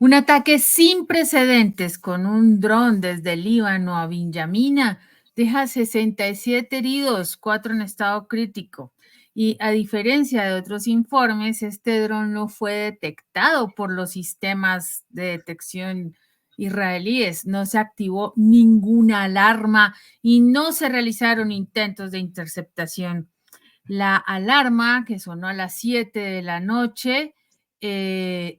Un ataque sin precedentes con un dron desde Líbano a Binyamina deja 67 heridos, 4 en estado crítico. Y a diferencia de otros informes, este dron no fue detectado por los sistemas de detección israelíes. No se activó ninguna alarma y no se realizaron intentos de interceptación. La alarma que sonó a las 7 de la noche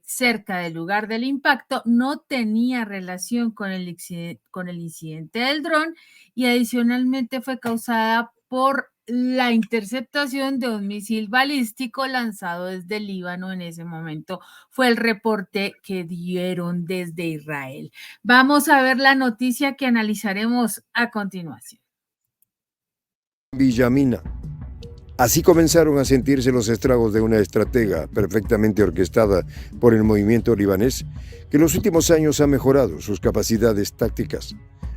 cerca del lugar del impacto no tenía relación con el incidente del dron y adicionalmente fue causada por la interceptación de un misil balístico lanzado desde el Líbano en ese momento. Fue el reporte que dieron desde Israel. Vamos a ver la noticia que analizaremos a continuación. Binyamina. Así comenzaron a sentirse los estragos de una estratega perfectamente orquestada por el movimiento libanés, que en los últimos años ha mejorado sus capacidades tácticas,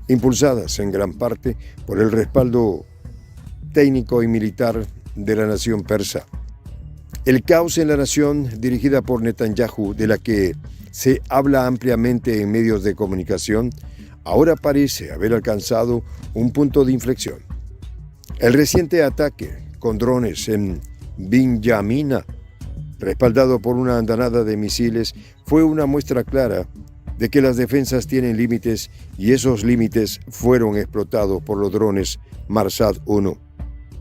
impulsadas en gran parte por el respaldo técnico y militar de la nación persa. El caos en la nación, dirigida por Netanyahu, de la que se habla ampliamente en medios de comunicación, ahora parece haber alcanzado un punto de inflexión. El reciente ataque con drones en Binyamina, respaldado por una andanada de misiles, fue una muestra clara de que las defensas tienen límites y esos límites fueron explotados por los drones Marsad 1.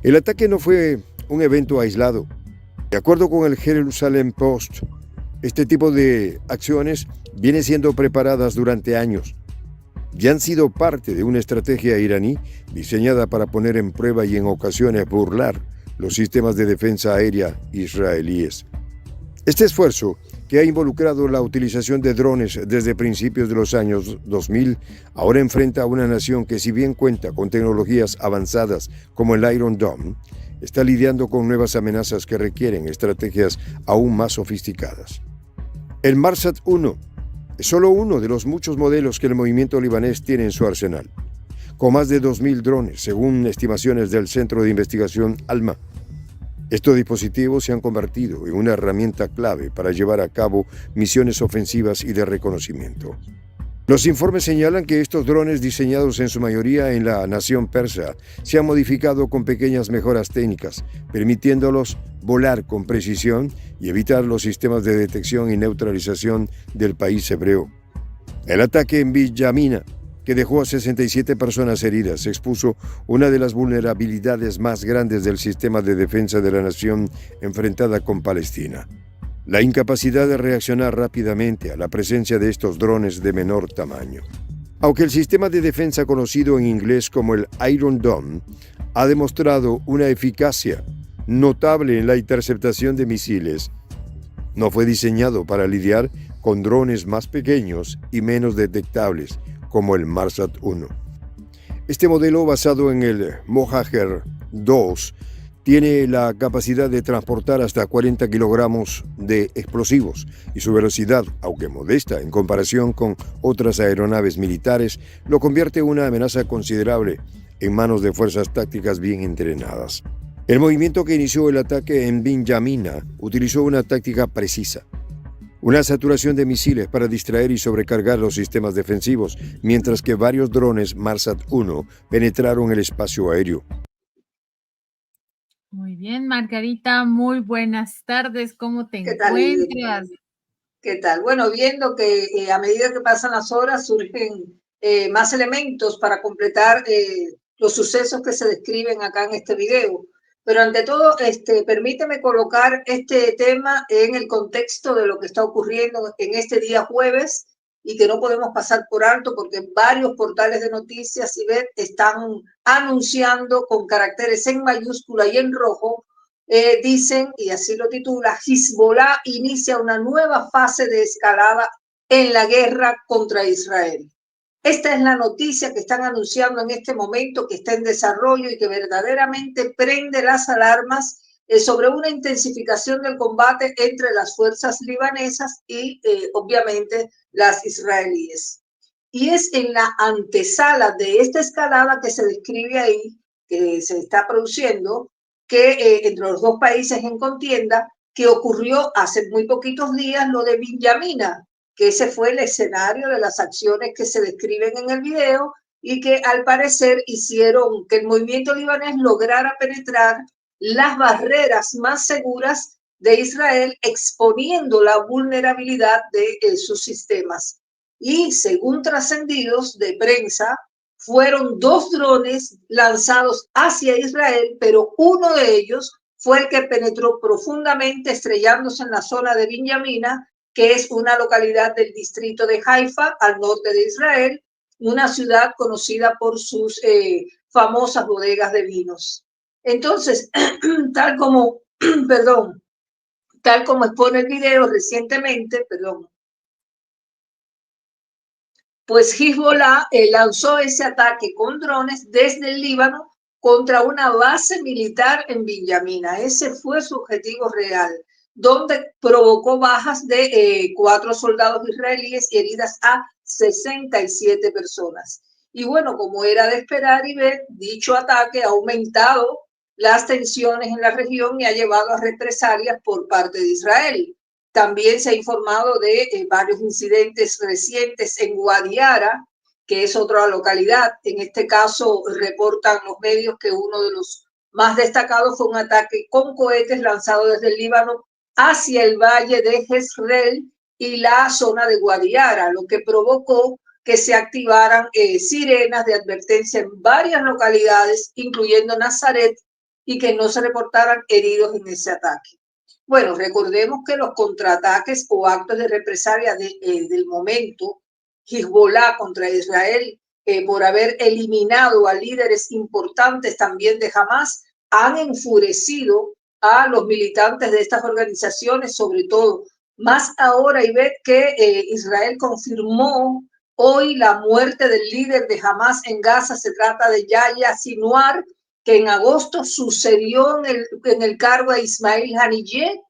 El ataque no fue un evento aislado. De acuerdo con el Jerusalem Post, este tipo de acciones viene siendo preparadas durante años. Ya han sido parte de una estrategia iraní diseñada para poner en prueba y en ocasiones burlar los sistemas de defensa aérea israelíes. Este esfuerzo, que ha involucrado la utilización de drones desde principios de los años 2000, ahora enfrenta a una nación que, si bien cuenta con tecnologías avanzadas como el Iron Dome, está lidiando con nuevas amenazas que requieren estrategias aún más sofisticadas. El Marsad 1 es solo uno de los muchos modelos que el movimiento libanés tiene en su arsenal, con más de 2.000 drones, según estimaciones del Centro de Investigación ALMA. Estos dispositivos se han convertido en una herramienta clave para llevar a cabo misiones ofensivas y de reconocimiento. Los informes señalan que estos drones, diseñados en su mayoría en la nación persa, se han modificado con pequeñas mejoras técnicas, permitiéndolos volar con precisión y evitar los sistemas de detección y neutralización del país hebreo. El ataque en Binyamina, que dejó a 67 personas heridas, expuso una de las vulnerabilidades más grandes del sistema de defensa de la nación enfrentada con Palestina: la incapacidad de reaccionar rápidamente a la presencia de estos drones de menor tamaño. Aunque el sistema de defensa conocido en inglés como el Iron Dome ha demostrado una eficacia notable en la interceptación de misiles, no fue diseñado para lidiar con drones más pequeños y menos detectables como el Marsad 1. Este modelo, basado en el Mohajer 2, tiene la capacidad de transportar hasta 40 kilogramos de explosivos y su velocidad, aunque modesta en comparación con otras aeronaves militares, lo convierte en una amenaza considerable en manos de fuerzas tácticas bien entrenadas. El movimiento que inició el ataque en Binyamina utilizó una táctica precisa: una saturación de misiles para distraer y sobrecargar los sistemas defensivos, mientras que varios drones Marsad 1 penetraron el espacio aéreo. Muy bien, Margarita, muy buenas tardes. ¿Cómo te ¿Qué tal, Lili? encuentras? ¿Qué tal? Bueno, viendo que a medida que pasan las horas surgen más elementos para completar los sucesos que se describen acá en este video. Pero ante todo, permíteme colocar este tema en el contexto de lo que está ocurriendo en este día jueves y que no podemos pasar por alto, porque varios portales de noticias y web están anunciando con caracteres en mayúscula y en rojo. Dicen, y así lo titula: Hezbollah inicia una nueva fase de escalada en la guerra contra Israel. Esta es la noticia que están anunciando en este momento, que está en desarrollo y que verdaderamente prende las alarmas sobre una intensificación del combate entre las fuerzas libanesas y obviamente las israelíes. Y es en la antesala de esta escalada que se describe ahí, que se está produciendo, que entre los dos países en contienda, que ocurrió hace muy poquitos días lo de Binyamina, que ese fue el escenario de las acciones que se describen en el video y que al parecer hicieron que el movimiento libanés lograra penetrar las barreras más seguras de Israel, exponiendo la vulnerabilidad de sus sistemas. Y según trascendidos de prensa, fueron 2 drones lanzados hacia Israel, pero uno de ellos fue el que penetró profundamente, estrellándose en la zona de Binyamina, que es una localidad del distrito de Haifa, al norte de Israel, una ciudad conocida por sus famosas bodegas de vinos. Entonces, tal como, perdón, tal como expone el video recientemente, pues Hezbollah lanzó ese ataque con drones desde el Líbano contra una base militar en Binyamina. Ese fue su objetivo real, donde provocó bajas de 4 soldados israelíes y heridas a 67 personas. Y bueno, como era de esperar y ver, dicho ataque ha aumentado las tensiones en la región y ha llevado a represalias por parte de Israel. También se ha informado de varios incidentes recientes en Guadiara, que es otra localidad. En este caso, reportan los medios que uno de los más destacados fue un ataque con cohetes lanzado desde el Líbano hacia el valle de Jezreel y la zona de Guadiara, lo que provocó que se activaran sirenas de advertencia en varias localidades, incluyendo Nazaret, y que no se reportaran heridos en ese ataque. Bueno, recordemos que los contraataques o actos de represalia del momento, Hezbollah contra Israel, por haber eliminado a líderes importantes también de Hamas, han enfurecido a los militantes de estas organizaciones, sobre todo. Más ahora, Ivette, que Israel confirmó hoy la muerte del líder de Hamas en Gaza. Se trata de Yahya Sinwar, que en agosto sucedió en el cargo a Ismail Haniyeh,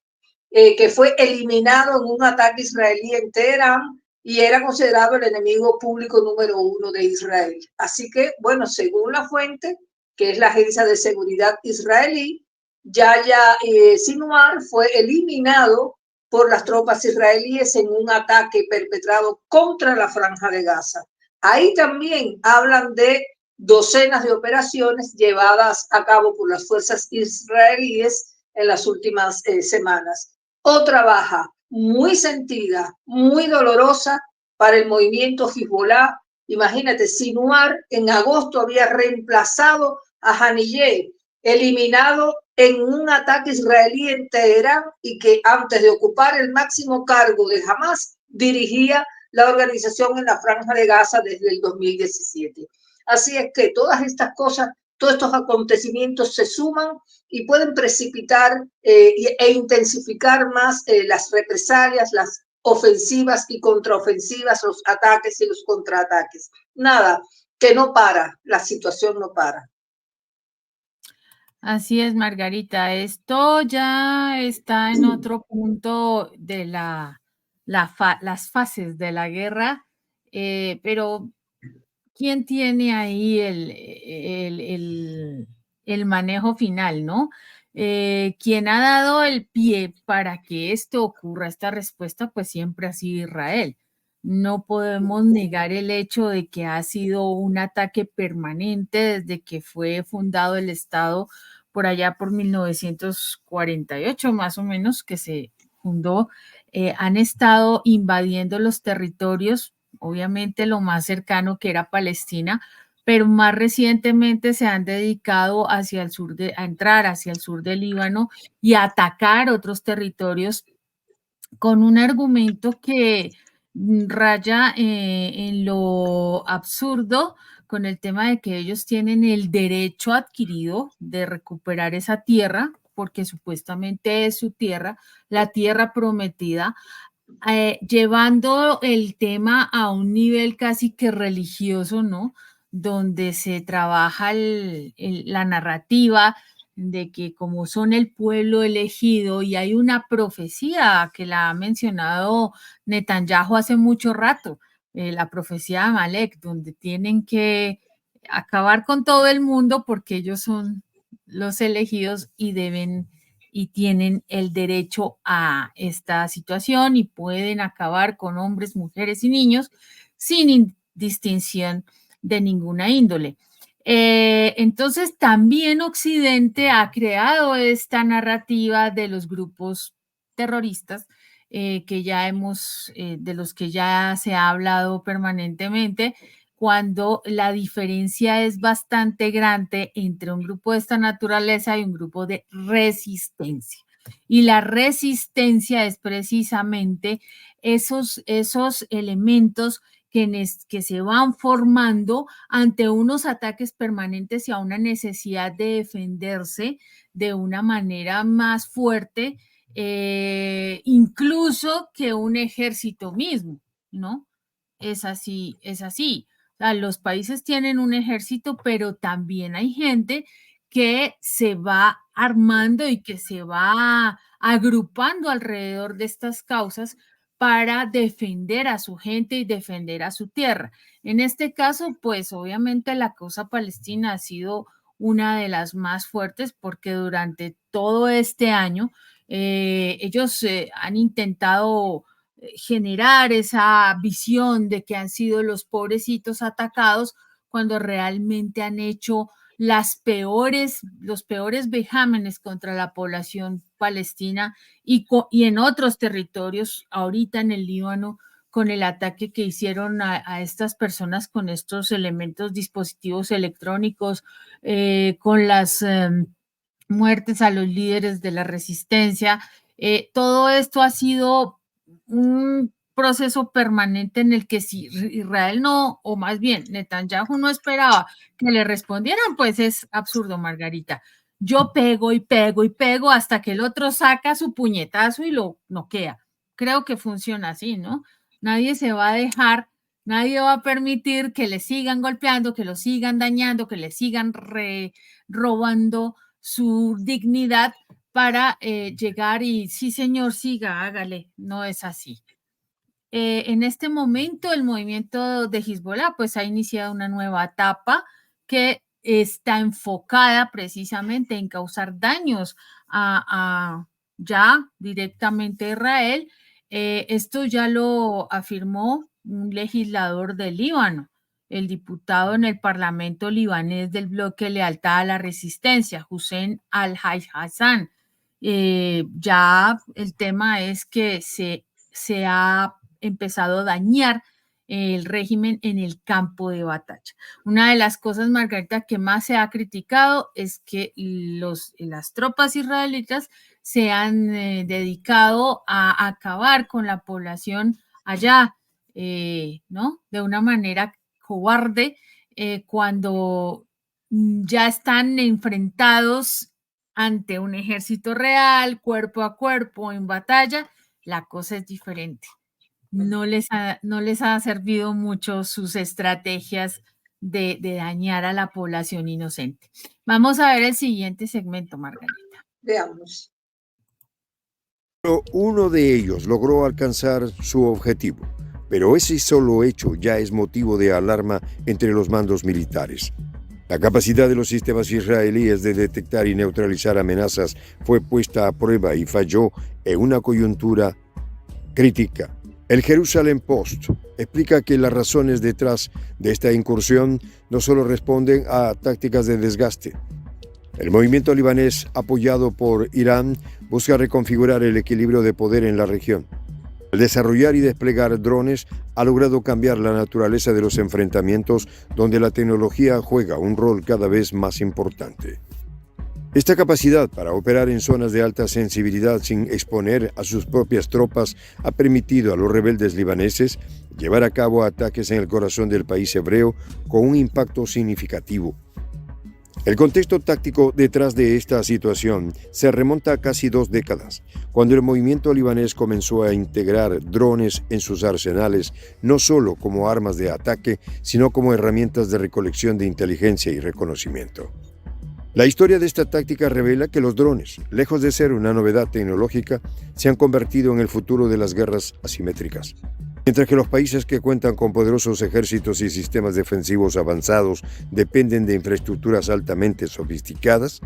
que fue eliminado en un ataque israelí en Teherán y era considerado el enemigo público número 1 de Israel. Así que, bueno, según la fuente, que es la agencia de seguridad israelí, Yahya Sinwar fue eliminado por las tropas israelíes en un ataque perpetrado contra la Franja de Gaza. Ahí también hablan de docenas de operaciones llevadas a cabo por las fuerzas israelíes en las últimas semanas. Otra baja muy sentida, muy dolorosa para el movimiento Hezbollah. Imagínate, Sinwar en agosto había reemplazado a Haniyeh, eliminado en un ataque israelí en Teherán y que antes de ocupar el máximo cargo de Hamas dirigía la organización en la Franja de Gaza desde el 2017. Así es que todas estas cosas, todos estos acontecimientos se suman y pueden precipitar e intensificar más las represalias, las ofensivas y contraofensivas, los ataques y los contraataques. Nada, que no para, la situación no para. Así es, Margarita. Esto ya está en otro punto de las fases de la guerra, pero ¿quién tiene ahí el manejo final, no? Quien ha dado el pie para que esto ocurra, esta respuesta, pues siempre ha sido Israel. No podemos negar el hecho de que ha sido un ataque permanente desde que fue fundado el Estado por allá por 1948, más o menos, que se fundó. Han estado invadiendo los territorios, obviamente lo más cercano que era Palestina, pero más recientemente se han dedicado hacia el sur a entrar hacia el sur del Líbano y a atacar otros territorios con un argumento que raya en lo absurdo, con el tema de que ellos tienen el derecho adquirido de recuperar esa tierra, porque supuestamente es su tierra, la tierra prometida, llevando el tema a un nivel casi que religioso, ¿no? Donde se trabaja la narrativa de que como son el pueblo elegido, y hay una profecía que la ha mencionado Netanyahu hace mucho rato, la profecía de Amalek, donde tienen que acabar con todo el mundo porque ellos son los elegidos y deben y tienen el derecho a esta situación y pueden acabar con hombres, mujeres y niños sin distinción de ninguna índole. Entonces, también Occidente ha creado esta narrativa de los grupos terroristas que ya de los que ya se ha hablado permanentemente, cuando la diferencia es bastante grande entre un grupo de esta naturaleza y un grupo de resistencia. Y la resistencia es precisamente esos elementos que se van formando ante unos ataques permanentes y a una necesidad de defenderse de una manera más fuerte, incluso que un ejército mismo, ¿no? Es así, es así. O sea, los países tienen un ejército, pero también hay gente que se va armando y que se va agrupando alrededor de estas causas para defender a su gente y defender a su tierra. En este caso, pues obviamente la causa palestina ha sido una de las más fuertes porque durante todo este año ellos han intentado generar esa visión de que han sido los pobrecitos atacados cuando realmente han hecho los peores vejámenes contra la población palestina y en otros territorios, ahorita en el Líbano, con el ataque que hicieron a estas personas con estos elementos, dispositivos electrónicos, con las muertes a los líderes de la resistencia. Todo esto ha sido un proceso permanente en el que si Israel no, o más bien Netanyahu no esperaba que le respondieran, pues es absurdo, Margarita. Yo pego y pego y pego hasta que el otro saca su puñetazo y lo noquea. Creo que funciona así, ¿no? Nadie se va a dejar, nadie va a permitir que le sigan golpeando, que lo sigan dañando, que le sigan robando su dignidad para llegar y sí, señor, siga, hágale. No es así. En este momento el movimiento de Hezbollah pues ha iniciado una nueva etapa que está enfocada precisamente en causar daños ya directamente a Israel. Esto ya lo afirmó un legislador del Líbano, el diputado en el Parlamento libanés del bloque Lealtad a la Resistencia, Hussein Al-Hassan. Ya el tema es que se ha empezado a dañar el régimen en el campo de batalla. Una de las cosas, Margarita, que más se ha criticado es que las tropas israelitas se han dedicado a acabar con la población allá, ¿no? De una manera cobarde, cuando ya están enfrentados ante un ejército real, cuerpo a cuerpo, en batalla, la cosa es diferente. No les ha servido mucho sus estrategias de dañar a la población inocente. Vamos a ver el siguiente segmento, Margarita. Veamos. Pero uno de ellos logró alcanzar su objetivo, pero ese solo hecho ya es motivo de alarma entre los mandos militares. La capacidad de los sistemas israelíes de detectar y neutralizar amenazas fue puesta a prueba y falló en una coyuntura crítica. El Jerusalem Post explica que las razones detrás de esta incursión no solo responden a tácticas de desgaste. El movimiento libanés, apoyado por Irán, busca reconfigurar el equilibrio de poder en la región. Al desarrollar y desplegar drones, ha logrado cambiar la naturaleza de los enfrentamientos, donde la tecnología juega un rol cada vez más importante. Esta capacidad para operar en zonas de alta sensibilidad sin exponer a sus propias tropas ha permitido a los rebeldes libaneses llevar a cabo ataques en el corazón del país hebreo con un impacto significativo. El contexto táctico detrás de esta situación se remonta a casi 2 décadas, cuando el movimiento libanés comenzó a integrar drones en sus arsenales, no solo como armas de ataque, sino como herramientas de recolección de inteligencia y reconocimiento. La historia de esta táctica revela que los drones, lejos de ser una novedad tecnológica, se han convertido en el futuro de las guerras asimétricas. Mientras que los países que cuentan con poderosos ejércitos y sistemas defensivos avanzados dependen de infraestructuras altamente sofisticadas,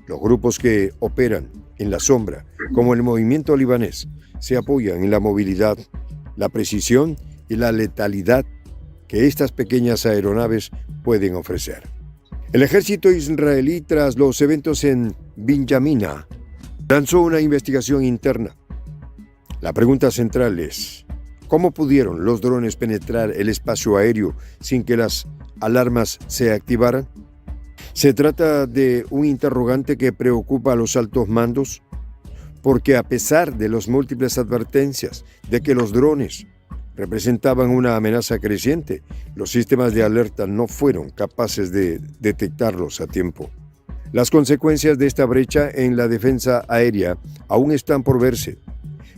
los grupos que operan en la sombra, como el movimiento libanés, se apoyan en la movilidad, la precisión y la letalidad que estas pequeñas aeronaves pueden ofrecer. El ejército israelí, tras los eventos en Binjamina, lanzó una investigación interna. La pregunta central es: ¿cómo pudieron los drones penetrar el espacio aéreo sin que las alarmas se activaran? Se trata de un interrogante que preocupa a los altos mandos, porque a pesar de las múltiples advertencias de que los drones representaban una amenaza creciente, los sistemas de alerta no fueron capaces de detectarlos a tiempo. Las consecuencias de esta brecha en la defensa aérea aún están por verse,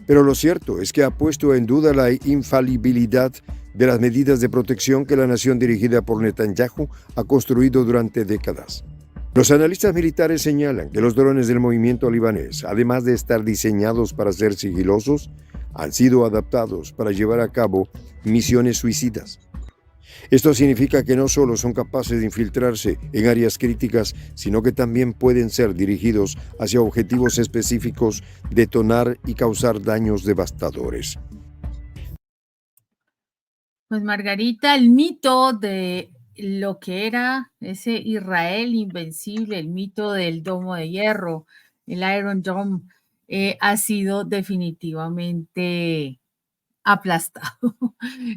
pero lo cierto es que ha puesto en duda la infalibilidad de las medidas de protección que la nación dirigida por Netanyahu ha construido durante décadas. Los analistas militares señalan que los drones del movimiento libanés, además de estar diseñados para ser sigilosos, han sido adaptados para llevar a cabo misiones suicidas. Esto significa que no solo son capaces de infiltrarse en áreas críticas, sino que también pueden ser dirigidos hacia objetivos específicos, detonar y causar daños devastadores. Pues Margarita, el mito de lo que era ese Israel invencible, el mito del domo de hierro, el Iron Dome, ha sido definitivamente aplastado.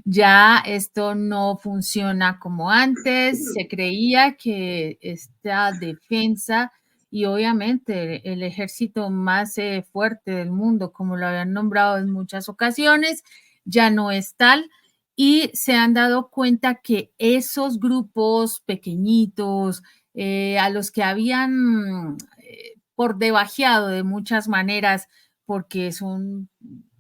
Ya esto no funciona como antes. Se creía que esta defensa y obviamente el ejército más fuerte del mundo, como lo habían nombrado en muchas ocasiones, ya no es tal. Y se han dado cuenta que esos grupos pequeñitos, a los que habían por debajeado de muchas maneras, porque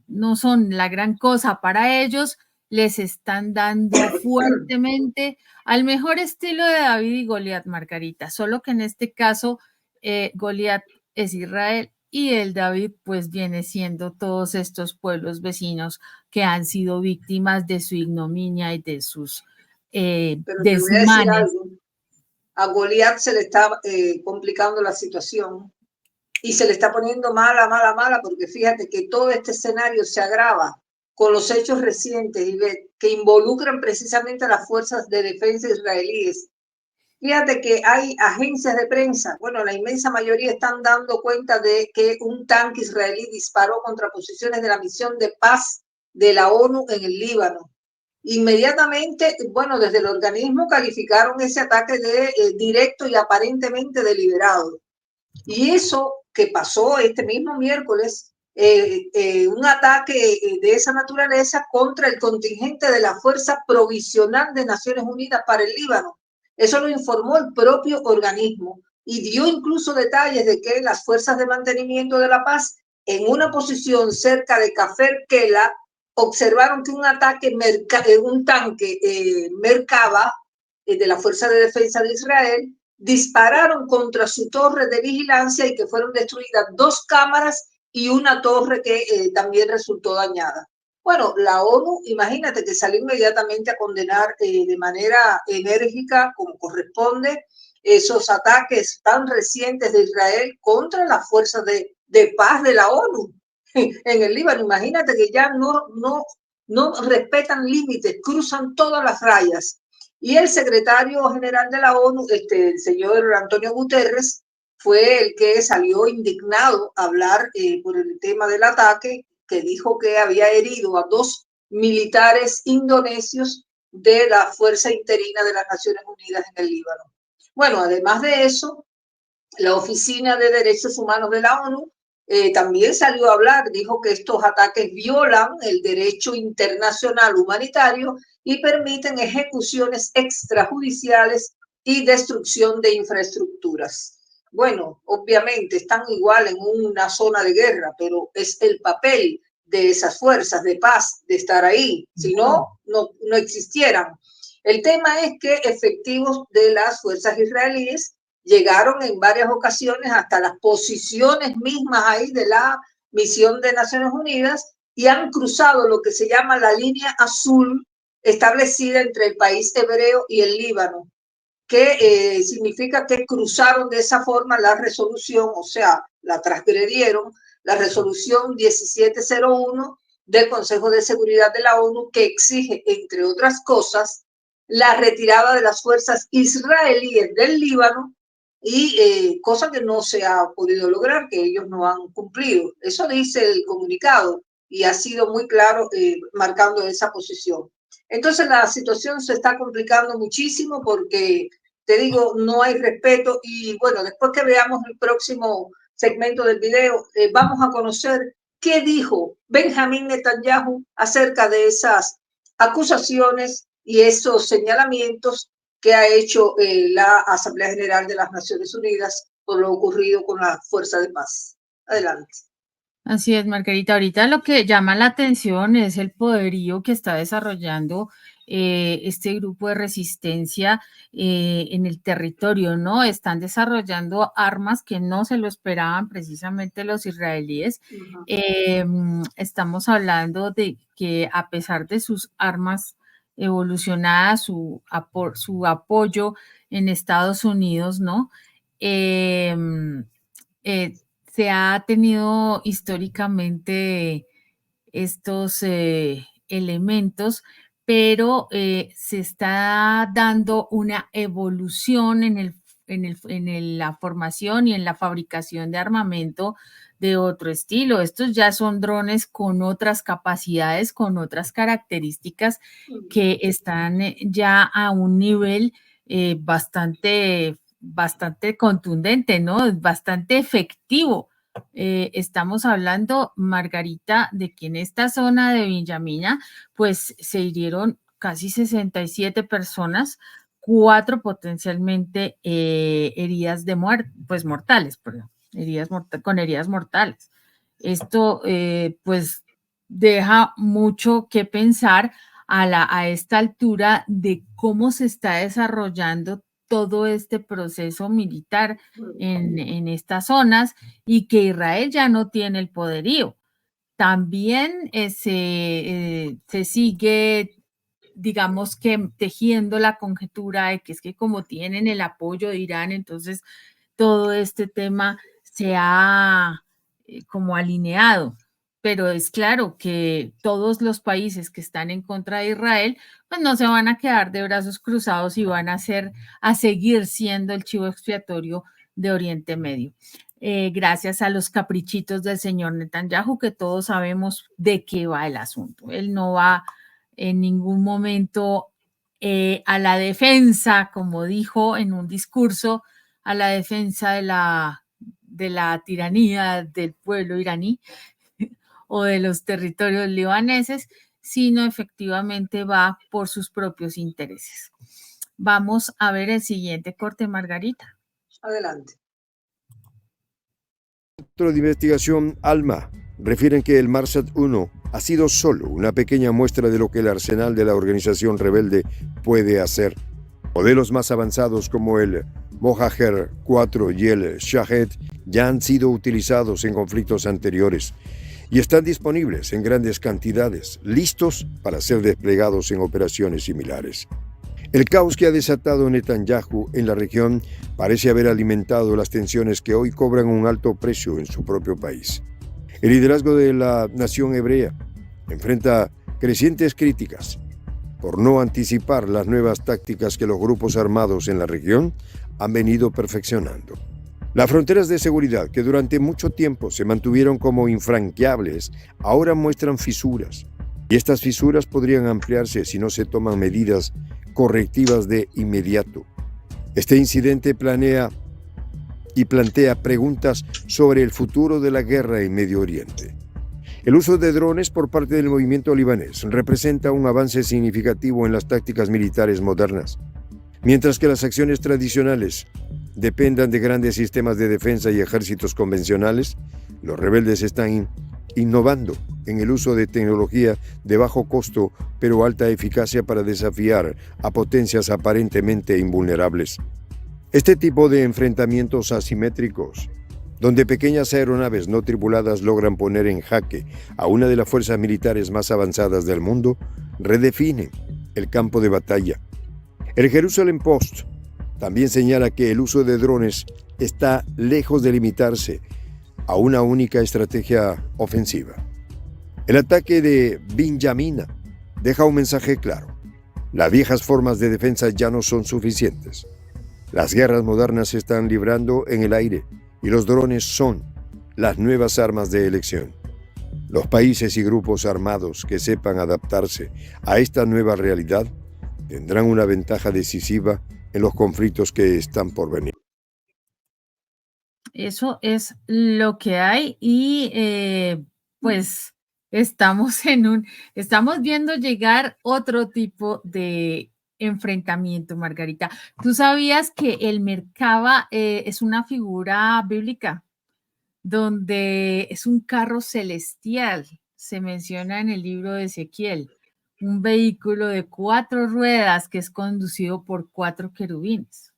no son la gran cosa para ellos, les están dando fuertemente al mejor estilo de David y Goliat, Margarita, solo que en este caso Goliat es Israel y el David pues viene siendo todos estos pueblos vecinos que han sido víctimas de su ignominia y de sus Pero te voy a decir desmanes. algo. A Goliat se le está complicando la situación y se le está poniendo mala, mala, mala, porque fíjate que todo este escenario se agrava con los hechos recientes que involucran precisamente a las fuerzas de defensa israelíes. Fíjate que hay agencias de prensa, bueno, la inmensa mayoría están dando cuenta de que un tanque israelí disparó contra posiciones de la misión de paz de la ONU en el Líbano. Inmediatamente, bueno, desde el organismo calificaron ese ataque de directo y aparentemente deliberado. Y eso que pasó este mismo miércoles, un ataque de esa naturaleza contra el contingente de la Fuerza Provisional de Naciones Unidas para el Líbano. Eso lo informó el propio organismo y dio incluso detalles de que las fuerzas de mantenimiento de la paz, en una posición cerca de Kafir Kela, observaron que un tanque Merkava de la Fuerza de Defensa de Israel dispararon contra su torre de vigilancia y que fueron destruidas 2 cámaras y una torre que también resultó dañada. Bueno, la ONU, imagínate que salió inmediatamente a condenar de manera enérgica, como corresponde, esos ataques tan recientes de Israel contra las fuerzas de paz de la ONU en el Líbano. Imagínate que ya no respetan límites, cruzan todas las rayas. Y el secretario general de la ONU, el señor Antonio Guterres, fue el que salió indignado a hablar por el tema del ataque, que dijo que había herido a 2 militares indonesios de la Fuerza Interina de las Naciones Unidas en el Líbano. Bueno, además de eso, la Oficina de Derechos Humanos de la ONU también salió a hablar, dijo que estos ataques violan el derecho internacional humanitario y permiten ejecuciones extrajudiciales y destrucción de infraestructuras. Bueno, obviamente están igual en una zona de guerra, pero es el papel de esas fuerzas de paz de estar ahí, si no, no existieran. El tema es que efectivos de las fuerzas israelíes llegaron en varias ocasiones hasta las posiciones mismas ahí de la misión de Naciones Unidas y han cruzado lo que se llama la línea azul establecida entre el país hebreo y el Líbano, que significa que cruzaron de esa forma la resolución, o sea, la transgredieron, la resolución 1701 del Consejo de Seguridad de la ONU, que exige, entre otras cosas, la retirada de las fuerzas israelíes del Líbano y cosa que no se ha podido lograr, que ellos no han cumplido. Eso dice el comunicado y ha sido muy claro marcando esa posición. Entonces la situación se está complicando muchísimo porque, te digo, no hay respeto y bueno, después que veamos el próximo segmento del video, vamos a conocer qué dijo Benjamín Netanyahu acerca de esas acusaciones y esos señalamientos que ha hecho la Asamblea General de las Naciones Unidas por lo ocurrido con la Fuerza de Paz. Adelante. Así es, Margarita. Ahorita lo que llama la atención es el poderío que está desarrollando este grupo de resistencia en el territorio, ¿no? Están desarrollando armas que no se lo esperaban precisamente los israelíes. Estamos hablando de que a pesar de sus armas evolucionadas, su apoyo en Estados Unidos, ¿no? Se ha tenido históricamente estos elementos, pero se está dando una evolución en la formación y en la fabricación de armamento de otro estilo. Estos ya son drones con otras capacidades, con otras características que están ya a un nivel bastante contundente, ¿no? Bastante efectivo. Estamos hablando, Margarita, de que en esta zona de Vinyamina, pues se hirieron casi 67 personas, 4 potencialmente heridas de pues mortales, perdón, con heridas mortales. Esto, pues, deja mucho que pensar a esta altura de cómo se está desarrollando todo este proceso militar en estas zonas y que Israel ya no tiene el poderío. También se sigue, digamos que tejiendo la conjetura de que es que como tienen el apoyo de Irán, entonces todo este tema se ha como alineado. Pero es claro que todos los países que están en contra de Israel, pues no se van a quedar de brazos cruzados y van a seguir siendo el chivo expiatorio de Oriente Medio. Gracias a los caprichitos del señor Netanyahu, que todos sabemos de qué va el asunto. Él no va en ningún momento a la defensa, como dijo en un discurso, a la defensa de la tiranía del pueblo iraní o de los territorios libaneses, sino efectivamente va por sus propios intereses. Vamos a ver el siguiente corte, Margarita. Adelante. Centro de investigación ALMA refieren que el Marsat-1 ha sido solo una pequeña muestra de lo que el arsenal de la organización rebelde puede hacer. Modelos más avanzados como el Mohajer 4 y el Shahed ya han sido utilizados en conflictos anteriores y están disponibles en grandes cantidades, listos para ser desplegados en operaciones similares. El caos que ha desatado Netanyahu en la región parece haber alimentado las tensiones que hoy cobran un alto precio en su propio país. El liderazgo de la nación hebrea enfrenta crecientes críticas por no anticipar las nuevas tácticas que los grupos armados en la región han venido perfeccionando. Las fronteras de seguridad, que durante mucho tiempo se mantuvieron como infranqueables, ahora muestran fisuras, y estas fisuras podrían ampliarse si no se toman medidas correctivas de inmediato. Este incidente plantea preguntas sobre el futuro de la guerra en Medio Oriente. El uso de drones por parte del movimiento libanés representa un avance significativo en las tácticas militares modernas. Mientras que las acciones tradicionales dependan de grandes sistemas de defensa y ejércitos convencionales, los rebeldes están innovando en el uso de tecnología de bajo costo pero alta eficacia para desafiar a potencias aparentemente invulnerables. Este tipo de enfrentamientos asimétricos, donde pequeñas aeronaves no tripuladas logran poner en jaque a una de las fuerzas militares más avanzadas del mundo, redefine el campo de batalla. El Jerusalem Post también señala que el uso de drones está lejos de limitarse a una única estrategia ofensiva. El ataque de Binjamina deja un mensaje claro. Las viejas formas de defensa ya no son suficientes. Las guerras modernas se están librando en el aire y los drones son las nuevas armas de elección. Los países y grupos armados que sepan adaptarse a esta nueva realidad tendrán una ventaja decisiva en los conflictos que están por venir. Eso es lo que hay y pues estamos estamos viendo llegar otro tipo de enfrentamiento, Margarita. ¿Tú sabías que el Merkaba es una figura bíblica donde es un carro celestial? Se menciona en el libro de Ezequiel, un vehículo de 4 ruedas que es conducido por 4 querubines.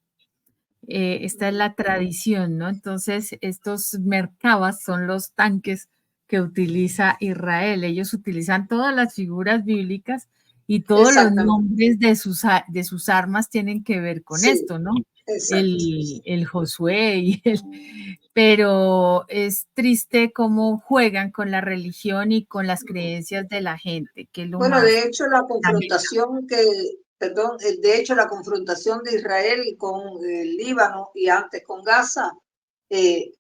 Esta es la tradición, ¿no? Entonces, estos merkabas son los tanques que utiliza Israel. Ellos utilizan todas las figuras bíblicas y todos los nombres de sus armas tienen que ver con esto, ¿no? El Josué pero es triste cómo juegan con la religión y con las creencias de la gente, que es lo Bueno, más de hecho, la confrontación de hecho, la confrontación de Israel con el Líbano y antes con Gaza,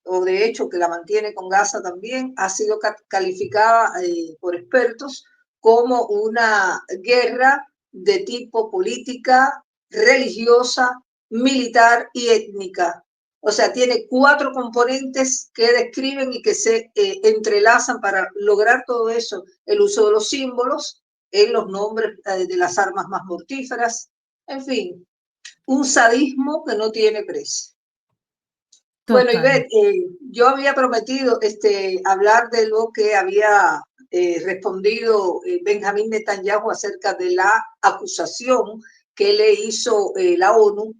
o de hecho que la mantiene con Gaza también, ha sido calificada por expertos como una guerra de tipo política, religiosa, militar y étnica. O sea, tiene 4 componentes que describen y que se entrelazan para lograr todo eso. El uso de los símbolos en los nombres de las armas más mortíferas. En fin, un sadismo que no tiene precio. Bueno, Ivette, yo había prometido hablar de lo que había respondido Benjamín Netanyahu acerca de la acusación que le hizo la ONU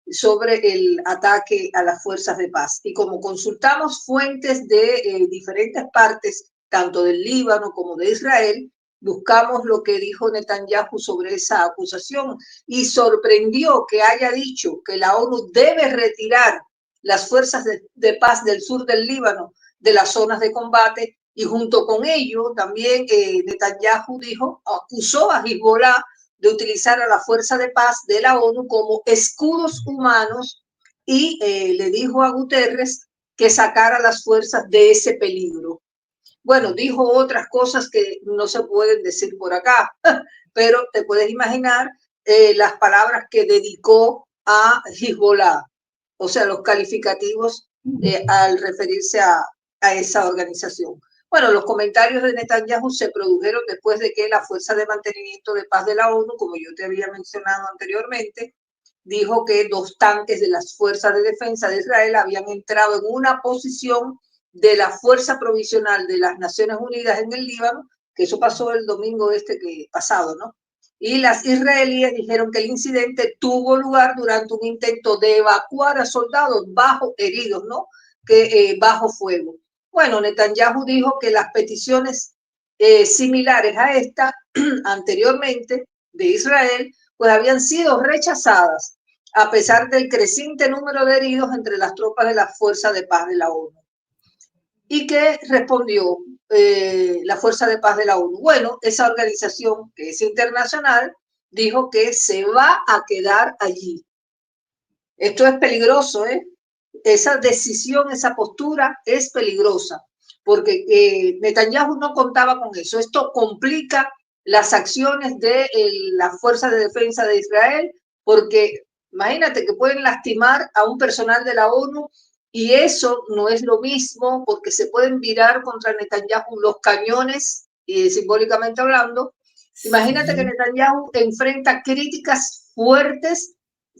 sobre el ataque a las fuerzas de paz. Y como consultamos fuentes de diferentes partes, tanto del Líbano como de Israel, buscamos lo que dijo Netanyahu sobre esa acusación y sorprendió que haya dicho que la ONU debe retirar las fuerzas de paz del sur del Líbano de las zonas de combate, y junto con ello también Netanyahu acusó a Hezbollah de utilizar a la fuerza de paz de la ONU como escudos humanos y le dijo a Guterres que sacara las fuerzas de ese peligro. Bueno, dijo otras cosas que no se pueden decir por acá, pero te puedes imaginar las palabras que dedicó a Hezbollah, o sea, los calificativos al referirse a esa organización. Bueno, los comentarios de Netanyahu se produjeron después de que la Fuerza de Mantenimiento de Paz de la ONU, como yo te había mencionado anteriormente, dijo que 2 tanques de las Fuerzas de Defensa de Israel habían entrado en una posición de la Fuerza Provisional de las Naciones Unidas en el Líbano, que eso pasó el domingo pasado, ¿no? Y las israelíes dijeron que el incidente tuvo lugar durante un intento de evacuar a soldados heridos, ¿no? Bajo fuego. Bueno, Netanyahu dijo que las peticiones similares a esta anteriormente de Israel, pues habían sido rechazadas a pesar del creciente número de heridos entre las tropas de la Fuerza de Paz de la ONU. ¿Y qué respondió la Fuerza de Paz de la ONU? Bueno, esa organización que es internacional dijo que se va a quedar allí. Esto es peligroso, ¿eh? Esa decisión, esa postura es peligrosa, porque Netanyahu no contaba con eso. Esto complica las acciones de la Fuerza de Defensa de Israel, porque imagínate que pueden lastimar a un personal de la ONU y eso no es lo mismo, porque se pueden virar contra Netanyahu los cañones, simbólicamente hablando. Imagínate que Netanyahu enfrenta críticas fuertes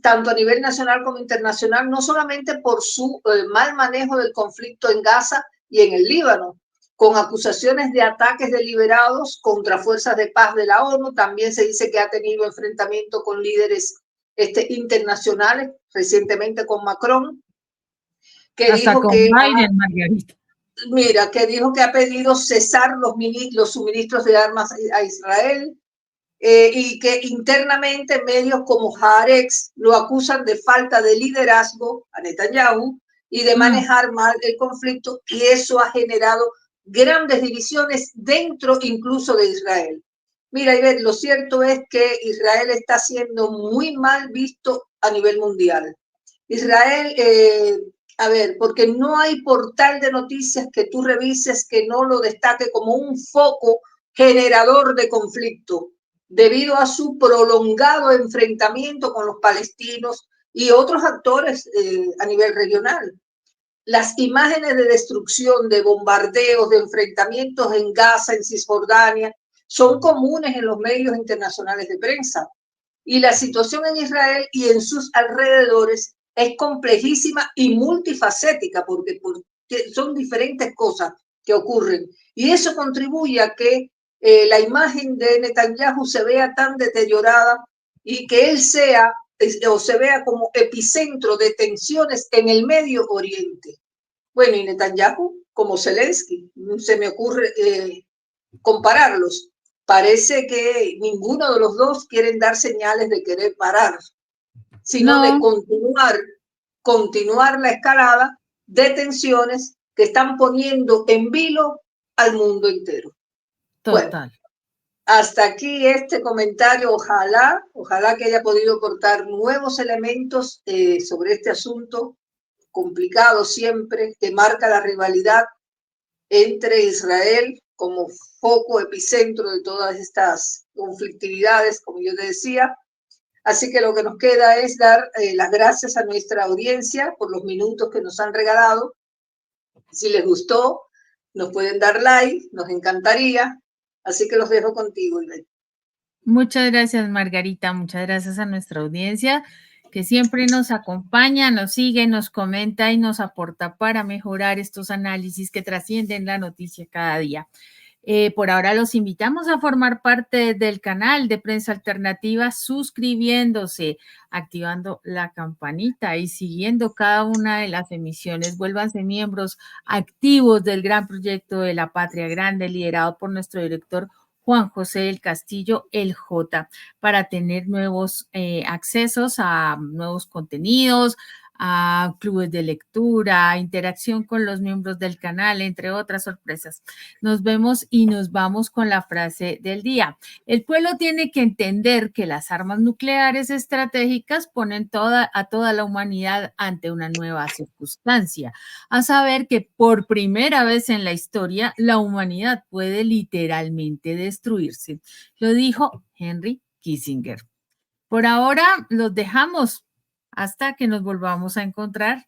tanto a nivel nacional como internacional, no solamente por su mal manejo del conflicto en Gaza y en el Líbano, con acusaciones de ataques deliberados contra fuerzas de paz de la ONU. También se dice que ha tenido enfrentamiento con líderes internacionales, recientemente con Macron, que hasta dijo con que Biden, Margarita. Mira, que dijo que ha pedido cesar los suministros de armas a Israel, y que internamente medios como Haaretz lo acusan de falta de liderazgo a Netanyahu y de manejar mal el conflicto, y eso ha generado grandes divisiones dentro incluso de Israel. Mira, Ivette, lo cierto es que Israel está siendo muy mal visto a nivel mundial. Israel, a ver, porque no hay portal de noticias que tú revises que no lo destaque como un foco generador de conflicto, debido a su prolongado enfrentamiento con los palestinos y otros actores a nivel regional. Las imágenes de destrucción, de bombardeos, de enfrentamientos en Gaza, en Cisjordania, son comunes en los medios internacionales de prensa. Y la situación en Israel y en sus alrededores es complejísima y multifacética, porque son diferentes cosas que ocurren. Y eso contribuye a que la imagen de Netanyahu se vea tan deteriorada y que él sea o se vea como epicentro de tensiones en el Medio Oriente. Bueno, y Netanyahu como Zelensky, se me ocurre compararlos. Parece que ninguno de los dos quieren dar señales de querer parar, sino de No, continuar la escalada de tensiones que están poniendo en vilo al mundo entero. Bueno, total. hasta aquí este comentario. Ojalá que haya podido aportar nuevos elementos sobre este asunto complicado siempre, que marca la rivalidad entre Israel como foco epicentro de todas estas conflictividades, como yo te decía. Así que lo que nos queda es dar las gracias a nuestra audiencia por los minutos que nos han regalado. Si les gustó, nos pueden dar like, nos encantaría. Así que los dejo contigo, Ivette. Muchas gracias, Margarita. Muchas gracias a nuestra audiencia que siempre nos acompaña, nos sigue, nos comenta y nos aporta para mejorar estos análisis que trascienden la noticia cada día. Por ahora los invitamos a formar parte del canal de Prensa Alternativa, suscribiéndose, activando la campanita y siguiendo cada una de las emisiones. Vuélvanse miembros activos del gran proyecto de La Patria Grande, liderado por nuestro director Juan José del Castillo, el J, para tener nuevos accesos a nuevos contenidos, a clubes de lectura, interacción con los miembros del canal, entre otras sorpresas. Nos vemos y nos vamos con la frase del día. El pueblo tiene que entender que las armas nucleares estratégicas ponen a toda la humanidad ante una nueva circunstancia, a saber que por primera vez en la historia la humanidad puede literalmente destruirse. Lo dijo Henry Kissinger. Por ahora los dejamos hasta que nos volvamos a encontrar.